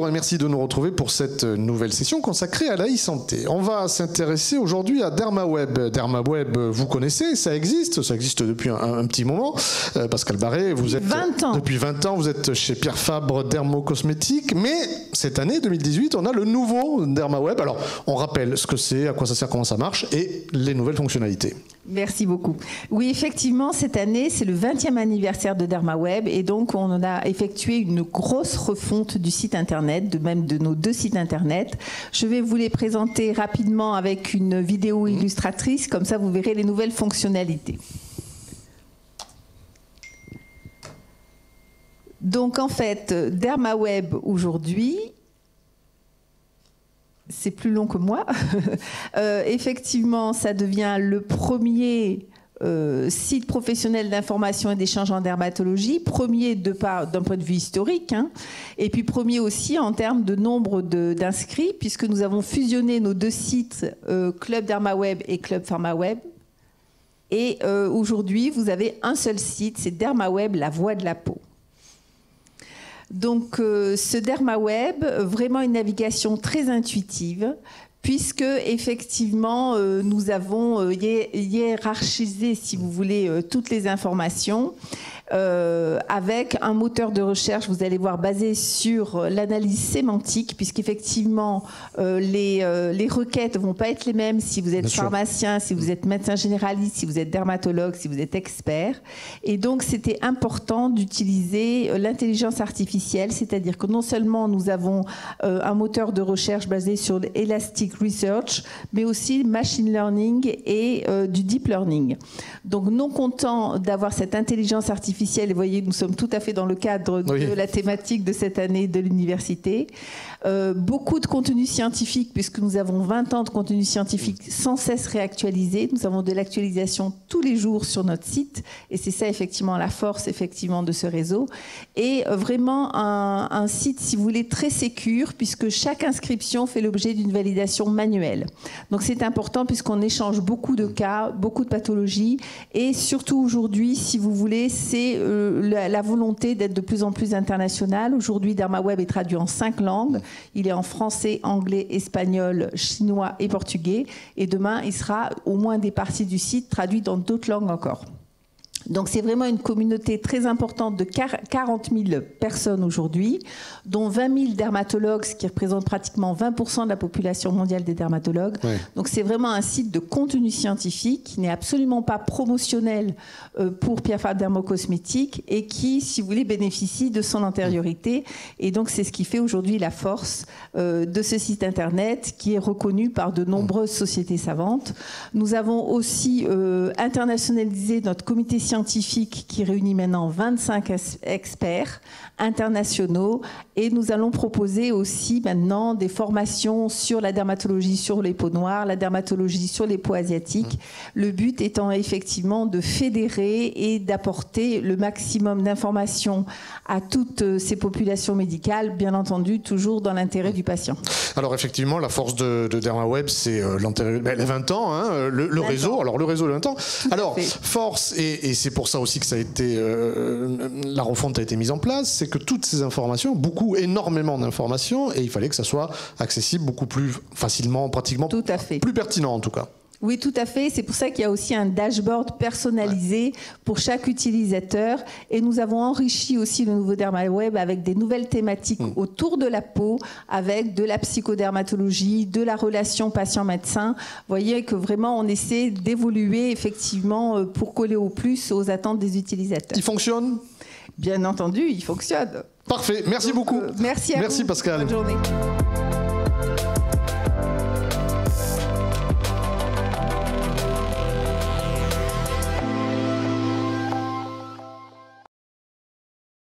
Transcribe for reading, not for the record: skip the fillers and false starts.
et merci de nous retrouver pour cette nouvelle session consacrée à la e-santé. On va s'intéresser aujourd'hui à DermaWeb. DermaWeb, vous connaissez, ça existe depuis un petit moment. Pascal Barré, vous êtes 20 ans. Depuis 20 ans, vous êtes chez Pierre Fabre Dermocosmétique, mais cette année 2018, on a le nouveau DermaWeb. Alors, on rappelle ce que c'est, à quoi ça sert, comment ça marche et les nouvelles fonctionnalités. Merci beaucoup. Oui, effectivement, cette année, c'est le 20e anniversaire de DermaWeb et donc on a effectué une grosse refonte du site internet, de même de nos 2 sites internet. Je vais vous les présenter rapidement avec une vidéo illustratrice, comme ça vous verrez les nouvelles fonctionnalités. Donc en fait, DermaWeb aujourd'hui, c'est plus long que moi. Effectivement, ça devient le premier site professionnel d'information et d'échange en dermatologie, premier d'un point de vue historique, hein, et puis premier aussi en termes de nombre d'inscrits, puisque nous avons fusionné nos 2 sites, Club DermaWeb et Club PharmaWeb. Et aujourd'hui, vous avez un seul site, c'est DermaWeb, la voix de la peau. Donc ce DermaWeb, vraiment une navigation très intuitive, puisque effectivement nous avons hiérarchisé, si vous voulez, toutes les informations avec un moteur de recherche, vous allez voir, basé sur l'analyse sémantique, puisqu'effectivement les requêtes ne vont pas être les mêmes si vous êtes pharmacien, si vous êtes médecin généraliste, si vous êtes dermatologue, si vous êtes expert. Et donc c'était important d'utiliser l'intelligence artificielle, c'est-à-dire que non seulement nous avons un moteur de recherche basé sur Elasticsearch, mais aussi machine learning et du deep learning. Donc non content d'avoir cette intelligence artificielle, et vous voyez, nous sommes tout à fait dans le cadre de la thématique de cette année de l'université. Beaucoup de contenu scientifique, puisque nous avons 20 ans de contenu scientifique sans cesse réactualisé. Nous avons de l'actualisation tous les jours sur notre site, et c'est ça effectivement la force effectivement de ce réseau. Et vraiment un site, si vous voulez, très sécure, puisque chaque inscription fait l'objet d'une validation manuelle. Donc c'est important puisqu'on échange beaucoup de cas, beaucoup de pathologies, et surtout aujourd'hui, si vous voulez, c'est la volonté d'être de plus en plus international. Aujourd'hui, DermaWeb est traduit en 5 langues. Il est en français, anglais, espagnol, chinois et portugais. Et demain, il sera au moins des parties du site traduites dans d'autres langues encore. Donc c'est vraiment une communauté très importante de 40 000 personnes aujourd'hui, dont 20 000 dermatologues, ce qui représente pratiquement 20% de la population mondiale des dermatologues. Ouais. Donc c'est vraiment un site de contenu scientifique qui n'est absolument pas promotionnel pour Pierre Fabre Dermocosmétique et qui, si vous voulez, bénéficie de son antériorité. Et donc c'est ce qui fait aujourd'hui la force de ce site internet qui est reconnu par de nombreuses sociétés savantes. Nous avons aussi internationalisé notre comité scientifique qui réunit maintenant 25 experts internationaux et nous allons proposer aussi maintenant des formations sur la dermatologie sur les peaux noires, la dermatologie sur les peaux asiatiques. Le but étant effectivement de fédérer et d'apporter le maximum d'informations à toutes ces populations médicales, bien entendu toujours dans l'intérêt du patient. Alors effectivement, la force de DermaWeb, c'est l'antérieur, les 20 ans, hein, le réseau. Alors le réseau de 20 ans. Alors force, et c'est pour ça aussi que ça a été la refonte a été mise en place, c'est que toutes ces informations, énormément d'informations, et il fallait que ça soit accessible beaucoup plus facilement, pratiquement, tout à fait. Plus pertinent en tout cas. Oui, tout à fait. C'est pour ça qu'il y a aussi un dashboard personnalisé pour chaque utilisateur. Et nous avons enrichi aussi le nouveau DermaWeb avec des nouvelles thématiques autour de la peau, avec de la psychodermatologie, de la relation patient-médecin. Vous voyez que vraiment, on essaie d'évoluer effectivement pour coller au plus aux attentes des utilisateurs. Il fonctionne ? Bien entendu, il fonctionne. Parfait. Merci beaucoup. Merci à vous. Pascal. Bonne journée.